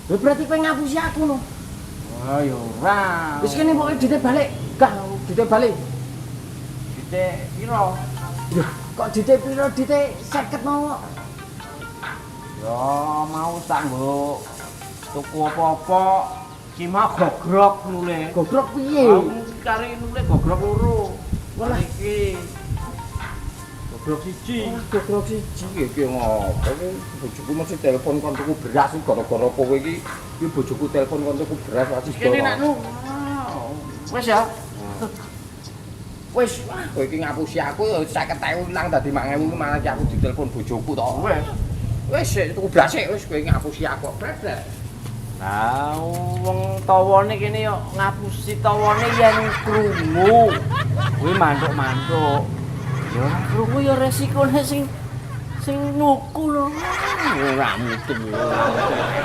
Lha berarti kowe ngapusi aku no. Oh ya ora. Wis kene pokoke dite balik. Gah, dite balik. Dite piro? Yah, kok dite piro? Dite 50 mau. Ya mau tak nggo tuku apa-apa. Cima gogrok nule. Gogrok piye? Aku kari nule gogrok loro. Walah Iki gogrok siji. gogrok siji. Iki ngopo iki bojoku mesti telepon kon tuku beras iki gara-gara kowe iki bojoku telepon kon tuku beras wis Kene nak nu. Wes ya. wis kowe iki ngapusi aku ya 50.000 ilang dadi 5.000 iki malah aku ditelepon bojoku to. Wis tuku beras wis kowe ngapusi aku bret. Lah wong tawane kene yo ngapusi tawane yen krungu. Kuwi mantuk-mantuk. Ya ora krungu ya resikone sing nuku lho. Ora mutu.